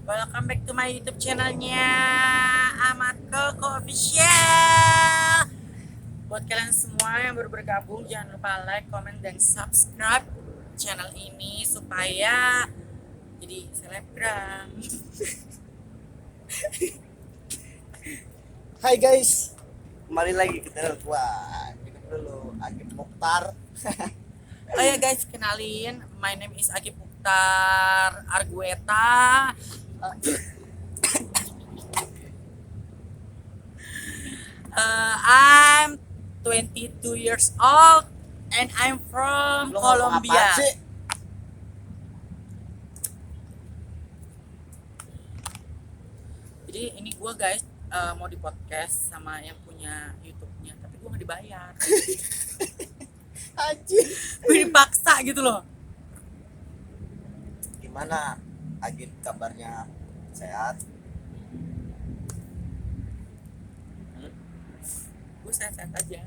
Welcome back to my YouTube channelnya Ahmad Koko Official. Buat kalian semua yang baru bergabung, jangan lupa like, comment, dan subscribe channel ini supaya jadi selebgram. Hai guys, kembali lagi ke channel gua. Hidup dulu, Agip Mokhtar. Oh ya guys, kenalin, my name is Agip Mokhtar Argueta. I'm 22 years old and I'm from Lu ngomong apaan Colombia. sih? Jadi ini gue guys mau di podcast sama yang punya YouTube-nya, tapi gue nggak dibayar. Anjir. Gue dipaksa gitu loh. Gimana Agip kabarnya? Sehat? Gue sehat-sehat aja.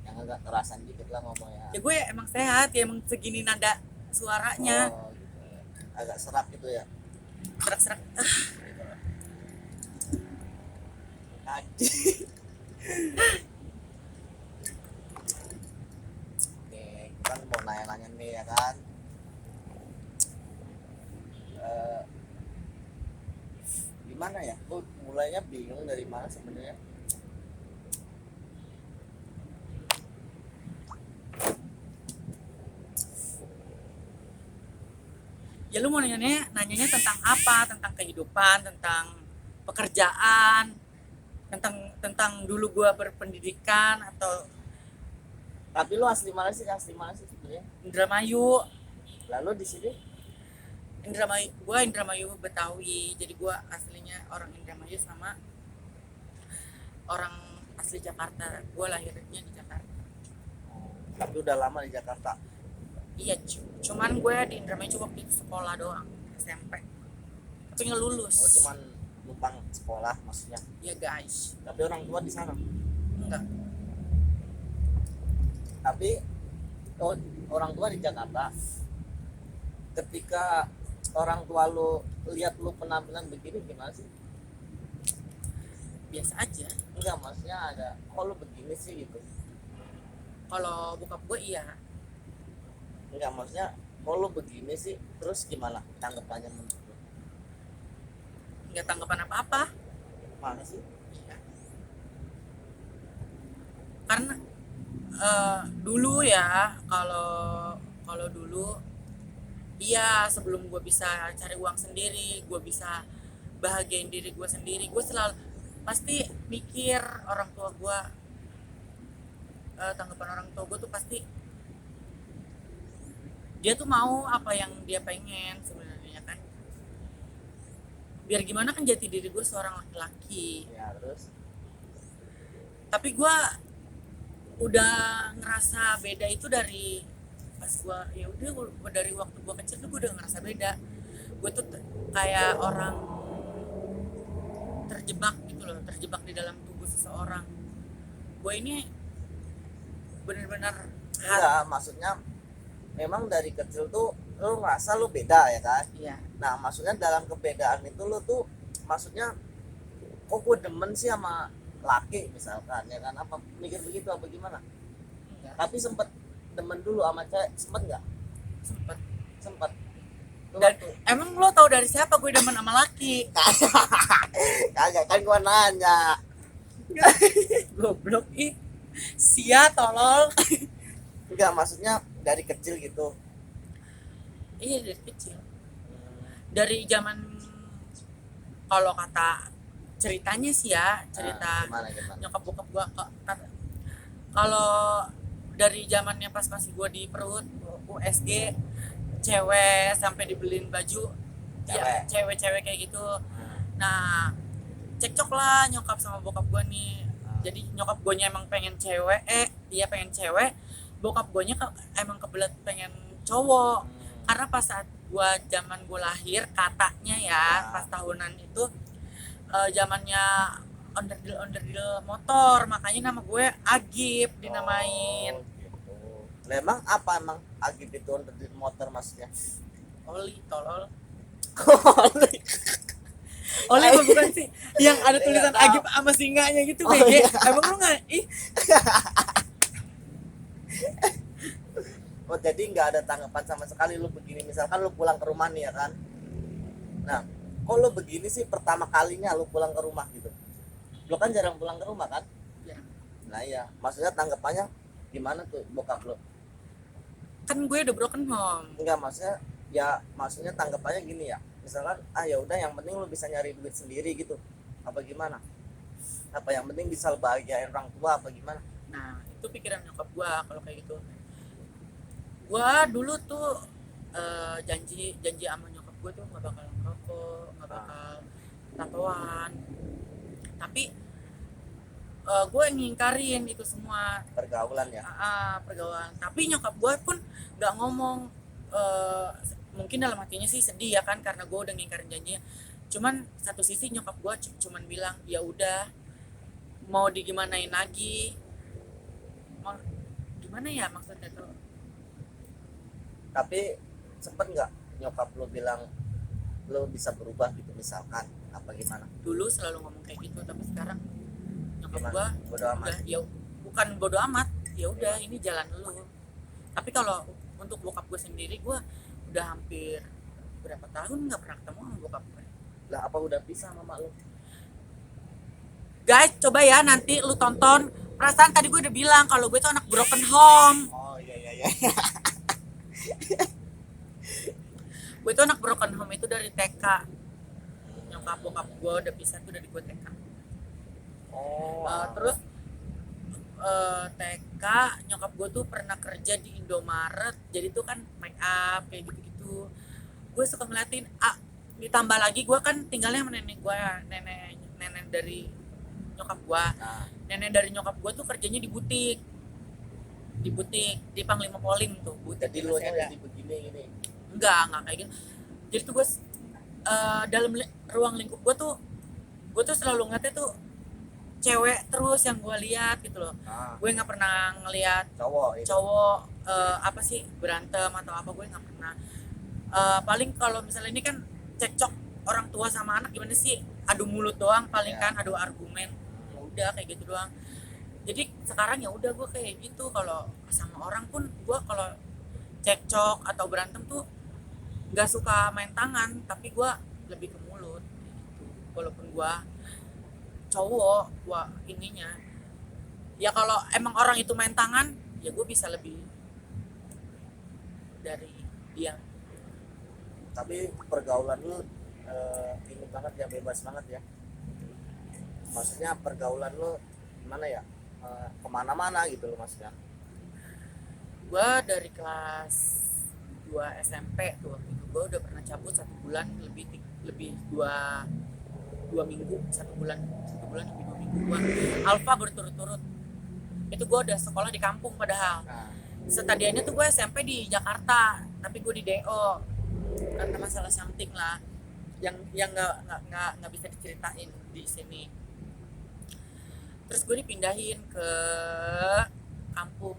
Yang agak kerasan dikit lah ngomongnya. Ya gue emang sehat, ya emang segini nada suaranya. Oh, gitu ya. Agak serak gitu ya. Serak-serak. Anjir. Oke, kita mau nanya-nanya nih ya kan. Gimana ya? Lu mulainya bingung dari mana sebenarnya? Ya lu mau nanyanya tentang apa? Tentang kehidupan, tentang pekerjaan, tentang dulu gue berpendidikan atau Tapi lu asli mana sih? Asli mana sih sebenarnya? Indramayu. Lalu di sini Gue Indramayu Betawi, jadi gue aslinya orang Indramayu sama orang asli Jakarta. Gue lahirnya di Jakarta. tapi udah lama di Jakarta. Iya, cuman gue di Indramayu cuma waktu itu sekolah doang, SMP. Tapi nggak lulus. Oh, cuman numpang sekolah maksudnya. Iya guys, Tapi orang tua di sana. enggak. Tapi orang tua di Jakarta. Ketika orang tua lu lihat lu penampilan begini gimana sih? Biasa aja. Enggak, maksudnya ada kok lu begini sih gitu. Kalau bokap gue iya. Enggak, maksudnya kok lu begini sih, terus gimana tanggapannya menurut lu? Nggak tanggapan apa-apa. Mana sih? Iya. Karena dulu ya, kalau dulu iya, sebelum gue bisa cari uang sendiri, gue bisa bahagiain diri gue sendiri, gue selalu pasti mikir orang tua gue, tanggapan orang tua gue tuh pasti dia tuh mau apa yang dia pengen sebenarnya kan. Biar gimana kan jati diri gue seorang laki-laki. Ya, terus Tapi gue udah ngerasa beda itu dari pas gue, ya udah gua dari waktu gue kecil tuh gue udah ngerasa beda. Gue tuh kayak orang terjebak gitu loh, terjebak di dalam tubuh seseorang. Gue ini benar-benar enggak, maksudnya memang dari kecil tuh lu ngerasa lu beda ya kan? iya. Nah, maksudnya dalam kebedaan itu lu tuh maksudnya kok gue demen sih sama laki misalkan ya kan, apa mikir begitu apa gimana? Enggak, Tapi sempet demen dulu sama cewek, sempet nggak? sempet. Lu Dan waktu emang lo tau dari siapa gue demen sama laki? kagak kan gua nanya. Goblok ih, sia tolol. Enggak, maksudnya dari kecil gitu. Iya, dari kecil, dari zaman, kalau kata ceritanya sih ya, cerita Gimana? nyokap bokap gua kalau dari zamannya pas masih gua di perut USG, cewek sampai dibeliin baju ya, cewek-cewek kayak gitu. Nah, cekcok lah nyokap sama bokap gua nih. Jadi nyokap guanya emang pengen cewek, dia pengen cewek, bokap guanya emang kebelet pengen cowok. Karena pas saat zaman gua lahir, katanya ya pas tahunan itu zamannya onderdil motor, makanya nama gue Agip dinamain. Oh, gitu. Lah, emang apa emang Agip itu under motor maksudnya? Oli tolol. Oli apa bukan sih yang ada tulisan Nggak tahu. Agip sama singanya gitu Oh, BG. iya. Emang lu nggak Oh jadi nggak ada tanggapan sama sekali lu begini, misalkan lu pulang ke rumah nih ya kan. Nah kok lu begini sih pertama kalinya lu pulang ke rumah gitu, lu kan jarang pulang ke rumah kan. Ya. Nah iya maksudnya tanggapannya gimana tuh bokap lu? Kan gue udah broken home. Enggak maksudnya ya, maksudnya tanggapannya gini ya, misalkan ya udah yang penting lu bisa nyari duit sendiri gitu apa gimana, apa yang penting bisa bahagiain orang tua apa gimana? Nah itu pikiran nyokap gue kalau kayak gitu. Gua dulu tuh janji sama nyokap gue tuh nggak bakal ngerokok, nggak bakal tatoan. Tapi gue ngingkarin itu semua Pergaulan ya. pergaulan. Tapi nyokap gue pun nggak ngomong. Mungkin dalam hatinya sih sedih ya kan karena gue udah ngingkarin janjinya. Cuman satu sisi nyokap gue cuman bilang ya udah mau digimanain lagi. Mau gimana ya maksudnya tuh? Tapi sempet nggak nyokap lu bilang lu bisa berubah gitu misalkan apa gimana? Dulu selalu ngomong kayak gitu tapi sekarang nyokap Gimana? gua Bodo amat. udah ya bukan bodo amat, ya udah ini jalan lu. Tapi kalau untuk bokap gue sendiri gue udah hampir berapa tahun nggak pernah ketemu sama bokap gue. Lah apa udah pisah sama mak lu? Guys coba ya nanti lu tonton, perasaan tadi gue udah bilang kalau gue tuh anak broken home. Oh iya. Gue tuh anak broken home itu dari TK. Nyokap bokap gue udah pisah tuh dari gue TK. Oh Terus TK nyokap gue tuh pernah kerja di Indomaret, jadi tuh kan make up kayak gitu-gitu. Gue suka ngeliatin. Ditambah lagi gue kan tinggalnya sama nenek gue, nenek dari nyokap gue. nah, Nenek dari nyokap gue tuh kerjanya di butik di Panglima Polim tuh, butik jadi di lu Maseda. jadi begini gini. Enggak kayak gitu. Jadi tuh gue dalam ruang lingkup gue tuh selalu ngeliatnya tuh cewek terus yang gue lihat gitu loh. Nah, Gue nggak pernah ngelihat cowok itu. cowok apa sih berantem atau apa, gue nggak pernah. Paling kalau misalnya ini kan cekcok orang tua sama anak gimana sih, adu mulut doang paling Ya. kan, adu argumen, ya udah kayak gitu doang. Jadi sekarang ya udah gue kayak gitu, kalau sama orang pun gue kalau cekcok atau berantem tuh nggak suka main tangan, tapi gue lebih ke mulut gitu. Walaupun gue cowok, gue ininya ya kalau emang orang itu main tangan ya gue bisa lebih dari dia. Tapi pergaulan lu ini banget ya, bebas banget ya. Maksudnya pergaulan lu gimana ya, kemana-mana gitu loh maksudnya. Gue dari kelas 2 SMP tuh waktu itu gue udah pernah cabut 1 bulan lebih dua minggu, 1 bulan lebih 2 minggu gue alfa berturut-turut. Itu gue udah sekolah di kampung padahal. Nah, Setadianya tuh gue SMP di Jakarta, tapi gue di DO karena masalah something lah yang nggak bisa diceritain di sini. Terus gue dipindahin ke kampung.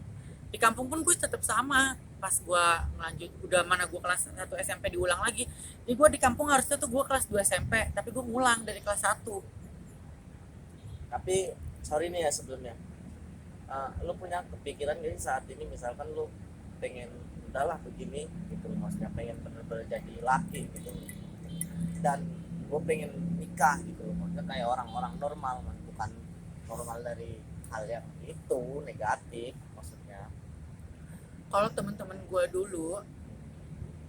Di kampung pun gue tetap sama. Pas gue ngelanjut udah mana gue kelas 1 SMP diulang lagi. Jadi gue di kampung harusnya tuh gue kelas 2 SMP, tapi gue ngulang dari kelas 1. tapi sorry nih ya sebelumnya, lu punya kepikiran gak sih saat ini misalkan lu pengen udahlah begini gitu loh, maksudnya pengen bener-bener jadi laki gitu dan gue pengen nikah gitu loh, maksudnya kayak orang-orang normal, bukan normal dari hal yang itu negatif maksudnya. Kalau teman-teman gue dulu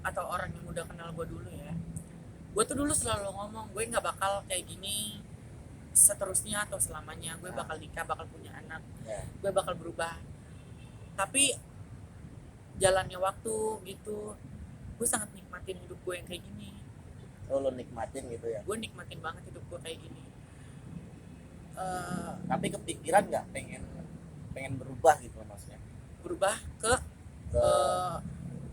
atau orang yang udah kenal gue dulu ya, gue tuh dulu selalu ngomong gue nggak bakal kayak gini seterusnya atau selamanya. Gue bakal nikah, bakal punya anak, Ya. gue bakal berubah. Tapi jalannya waktu gitu, gue sangat nikmatin hidup gue yang kayak gini. Lu nikmatin gitu ya. Gue nikmatin banget hidup gue kayak gini. Tapi kepikiran nggak pengen berubah gitu loh, maksudnya Berubah ke ke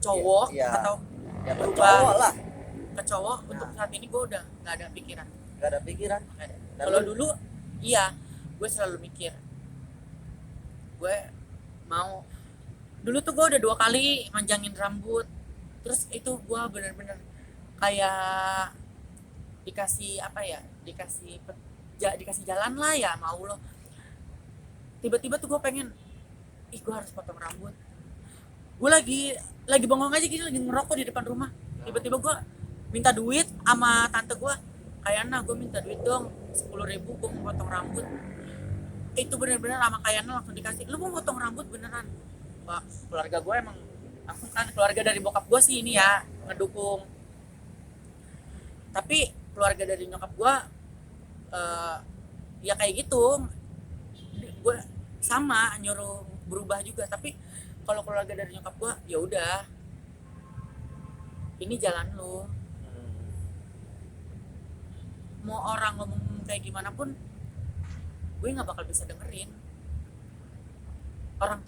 cowok iya. atau ya ke berubah cowok lah, ke cowok. Untuk Nah. saat ini gue udah nggak ada pikiran. nggak ada pikiran. Nggak ada. Dan Kalau lu- dulu iya, gue selalu mikir gue mau. Dulu tuh gue udah 2 kali manjangin rambut, terus itu gue bener-bener kayak dikasih apa ya, dikasih jalan lah ya mau lo. Tiba-tiba tuh gue pengen, ih gue harus potong rambut. Gue lagi bengong aja gini, lagi ngerokok di depan rumah. Tiba-tiba gue minta duit sama tante gue, kayaknya gue minta duit dong 10.000, gue mau potong rambut. Itu bener-bener sama kayaknya langsung dikasih. Lu mau potong rambut beneran? Wah, keluarga gue emang langsung kan, keluarga dari bokap gue sih ini ya ngedukung. Tapi keluarga dari nyokap gue ya kayak gitu, gue sama nyuruh berubah juga. Tapi kalau keluarga dari nyokap gue ya udah, ini jalan lu, mau orang ngomong kayak gimana pun gue nggak bakal bisa dengerin. Orang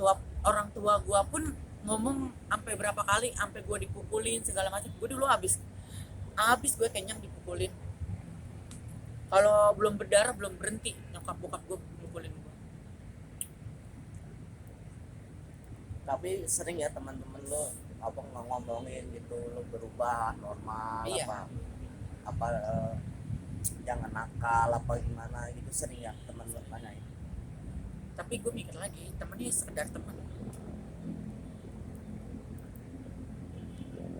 tua gue pun ngomong sampai berapa kali, sampai gue dipukulin segala macam. Gue dulu habis gue kenyang dipukulin. Kalau belum berdarah belum berhenti nyokap bokap gue pukulin gue. Tapi sering ya teman-teman lo apa ngomongin gitu, lo berubah normal, Iya. apa jangan nakal apa gimana gitu, sering ya teman lo tanyain. Tapi gue mikir lagi, temennya sekedar temen.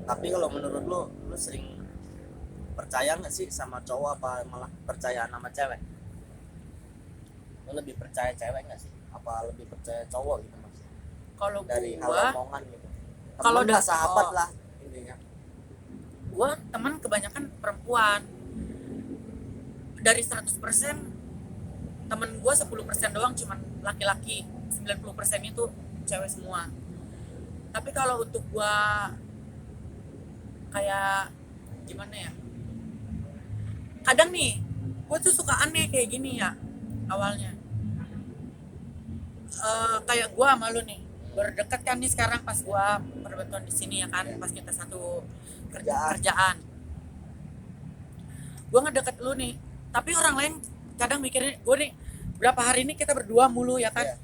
Tapi kalau menurut lo sering percaya nggak sih sama cowok, apa malah percaya sama cewek? Lo lebih percaya cewek nggak sih, apa lebih percaya cowok gitu mas? Kalau Dari hal gue, omongan gitu, kalau temen lah, sahabat lah intinya. gue teman kebanyakan perempuan. Dari 100% temen gue 10% doang cuman laki-laki, 90% itu cewek semua. Tapi kalau untuk gue kayak gimana ya, kadang nih gue tuh suka aneh kayak gini ya awalnya. Kayak gue sama lu nih berdekat kan nih sekarang pas gue perbantuan di sini ya kan, pas kita satu kerjaan. Gue ngedeket lu nih, tapi orang lain kadang mikirnya gue nih berapa hari ini kita berdua mulu ya kan. Iya.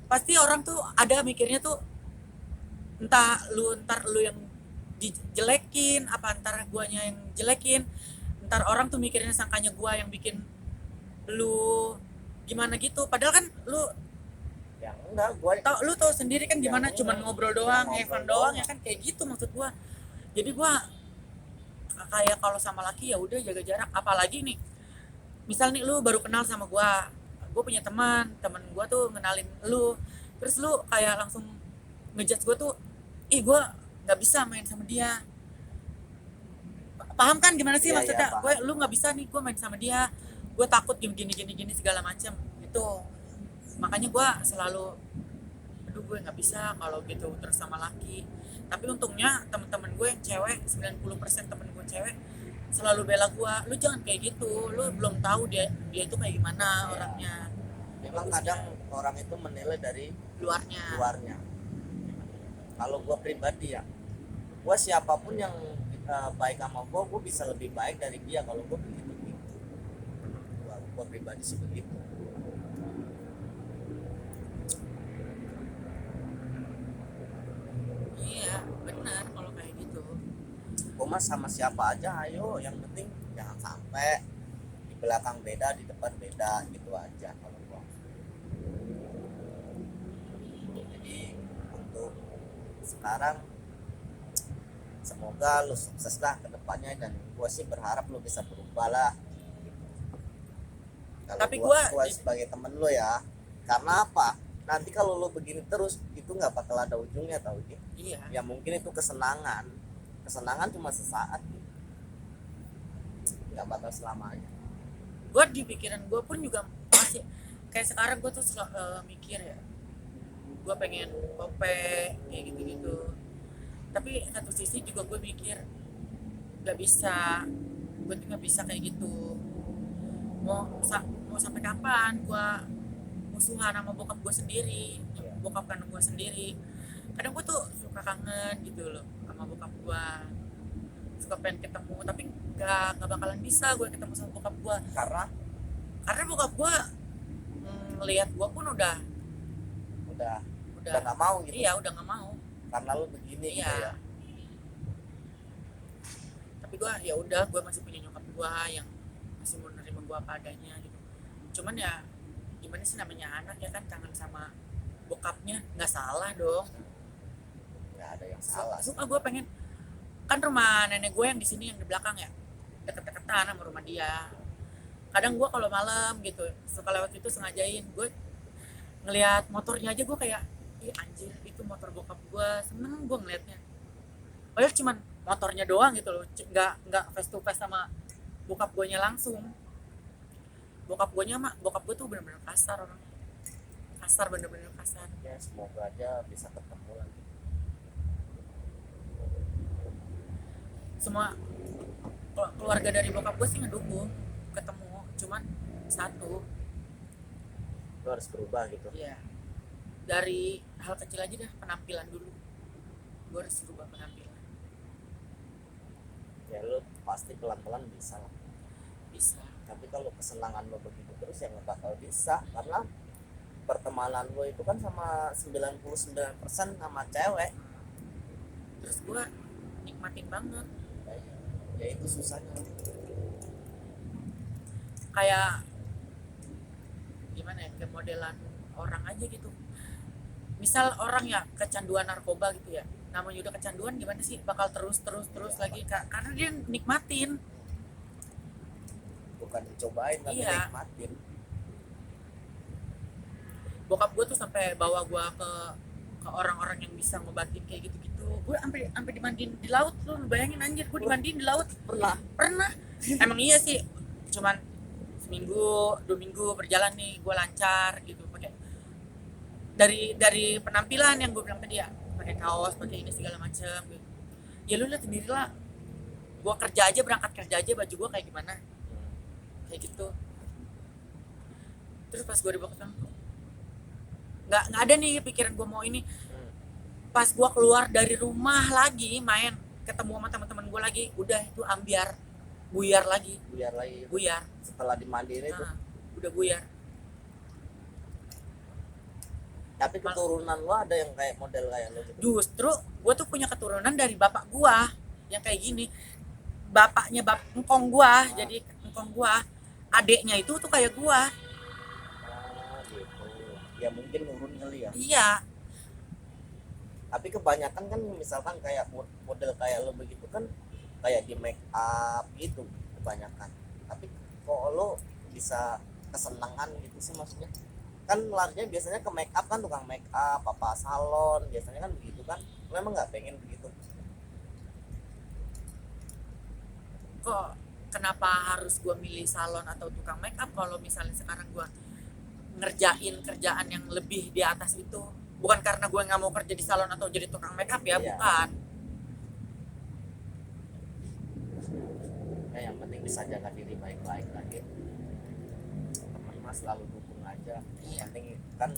Pasti orang tuh ada mikirnya tuh ntar lu yang dijelekin, apa ntar guanya yang jelekin, ntar orang tuh mikirnya sangkanya gua yang bikin lu gimana gitu. Padahal kan lu Yang enggak, lu tau sendiri kan gimana, Ya, cuman enggak. ngobrol doang, Ngobrol Evan doang doang. ya kan, kayak gitu maksud gua. Jadi gua kayak kalau sama laki ya udah jaga jarak. Apalagi nih misal nih lu baru kenal sama gua punya teman gua tuh ngenalin lu, terus lu kayak langsung ngejudge gua tuh, ih gua nggak bisa main sama dia. Paham kan gimana sih Iya, maksudnya? iya, Gue lu nggak bisa nih gue main sama dia, gue takut gini segala macam itu. Makanya gue selalu, aduh gue nggak bisa kalau gitu terus sama laki. Tapi untungnya teman-teman gue yang cewek, 90% temen gue cewek selalu bela gue, lu jangan kayak gitu, lu belum tahu dia itu kayak gimana orangnya. memang kadang orang itu menilai dari luarnya. Kalau gue pribadi ya, gue siapapun yang baik sama gue bisa lebih baik dari dia kalau gue begitu. Gue pribadi sih begitu. Iya benar kalau kayak gitu. Gue mah sama siapa aja ayo, yang penting jangan sampai di belakang beda di depan beda gitu aja kalau gue. Jadi untuk sekarang semoga lu sukses lah ke depannya, dan gue sih berharap lu bisa berubah lah. Kalau Tapi gue gua sebagai temen lu ya, karena apa? Nanti kalau lu begini terus itu nggak bakal ada ujungnya, tau gitu. iya, Ya mungkin itu kesenangan cuma sesaat, nggak bakal selamanya. gue di pikiran gue pun juga masih kayak sekarang gue tuh mikir ya, gue pengen kope kayak gitu-gitu. Tapi satu sisi juga gue mikir nggak bisa, gue tuh nggak bisa kayak gitu. Mau sampai kapan gue musuhan sama bokap gue sendiri, bokap kandung gue sendiri. Kadang gue tuh suka kangen gitu loh sama bokap gue, suka pengen ketemu, tapi nggak bakalan bisa gue ketemu sama bokap gue karena bokap gue ngelihat gue pun udah nggak mau gitu. Iya udah nggak mau Karena lu begini iya. gitu ya. Tapi gue ya udah, gue masih punya nyokap gue yang masih mau nerima gue apa adanya gitu. Cuman ya gimana sih, namanya anak ya kan, kangen sama bokapnya, nggak salah dong. nggak ada yang salah. Suka gue pengen, kan rumah nenek gue yang di sini yang di belakang ya, deket-deketan sama rumah dia. Kadang gue kalau malam gitu suka lewat itu, sengajain gue ngelihat motornya aja, gue kayak ih anjir, itu motor bokap gue, seneng gue ngeliatnya. Padahal cuman motornya doang gitu loh, nggak face to face sama bokap gue nya langsung. Bokap gue tuh bener-bener kasar orangnya, kasar, bener-bener kasar. Ya semoga aja bisa ketemu lagi. Semua keluarga dari bokap gue sih ngedukung ketemu, cuman satu, Lu harus berubah gitu. ya dari hal kecil aja dah, penampilan dulu. Gue harus berubah penampilan. Ya lu pasti pelan-pelan bisa lah. Bisa. Tapi kalau kesenangan lo begitu terus ya nggak bakal bisa, karena pertemanan lo itu kan sama 99% sama cewek. Terus gue nikmatin banget, Ya itu susahnya. kayak gimana ya, kayak modelan orang aja gitu. Misal orang ya kecanduan narkoba gitu ya, namanya udah kecanduan, gimana sih, bakal terus lagi karena dia nikmatin. Bukan dicobain tapi Iya. nikmatin. Bokap gue tuh sampai bawa gue ke orang-orang yang bisa ngobatin kayak gitu-gitu. Gue sampai dimandiin di laut, lu bayangin anjir, gue dimandiin di laut. Pernah. Emang iya sih, cuman seminggu 2 minggu berjalan nih, gue lancar gitu, pakai dari penampilan yang gue bilang tadi ya, pakai kaos, pakai ini segala macam gitu. Ya lu lihat sendiri lah, gue berangkat kerja aja baju gue kayak gimana, kayak gitu. Terus pas gue dibawa ke sana, nggak ada nih pikiran gue mau ini. Pas gue keluar dari rumah lagi main, ketemu sama teman-teman gue lagi, udah itu buyar lagi. Setelah dimandiin itu. Nah, udah buyar. Tapi keturunan lo ada yang kayak model kayak lo gitu. Justru gue tuh punya keturunan dari bapak gue yang kayak gini. Bapaknya engkong gue, jadi engkong gue, adeknya itu tuh kayak gue. Gitu. Ya mungkin nurun kali ya. Iya. Tapi kebanyakan kan misalkan kayak model kayak lo begitu kan kayak di make up gitu kebanyakan. Tapi kok lo bisa kesenangan gitu sih, maksudnya kan larinya biasanya ke make up kan, tukang make up apa salon biasanya kan begitu kan. Lo emang nggak pengen begitu? Kok kenapa harus gue milih salon atau tukang make up kalau misalnya sekarang gue ngerjain kerjaan yang lebih di atas itu? Bukan karena gue nggak mau kerja di salon atau jadi tukang make up ya, Iya. bukan. Ya yang penting bisa jaga diri baik-baik lagi. Teman mas selalu dukung aja. Yang Iya. penting kan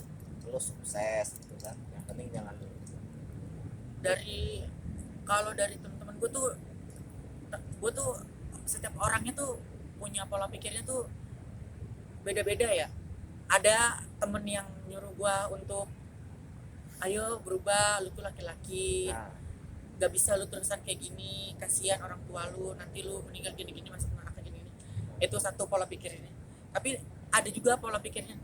lo sukses gitu kan. Yang penting jangan Kalau dari teman-teman gue tuh setiap orangnya tuh punya pola pikirnya tuh beda-beda ya. Ada temen yang nyuruh gue untuk ayo berubah, lu tuh laki-laki, gak bisa lu terusan kayak gini, kasihan orang tua lu, nanti lu meninggal gini-gini masuk neraka gini-gini. Itu satu pola pikirnya. Tapi ada juga pola pikirnya,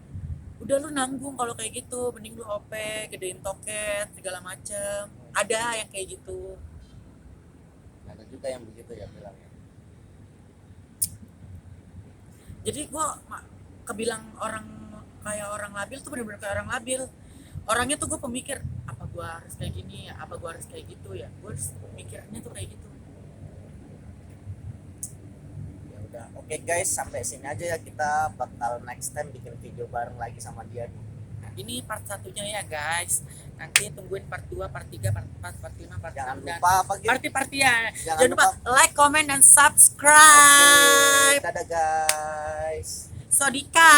udah lu nanggung kalau kayak gitu, mending lu OP, gedein toket segala macem. Ada yang kayak gitu. ada juga yang begitu ya bilangnya. Jadi gue kebilang orang kayak orang labil tuh bener-bener kayak orang labil. Orangnya tuh gue pemikir, apa gue harus kayak gini ya, apa gue harus kayak gitu ya, gue mikirnya tuh kayak gitu. Ya udah, oke guys, sampai sini aja ya, kita bakal next time bikin video bareng lagi sama dia. Nah, ini part 1-nya ya guys. Nanti tungguin part 2, part 3, part 4, part 5, part 6 Jangan dan lupa apa gitu. party ya. Jangan Jangan lupa like, comment, dan subscribe. Dadah guys. Sodika.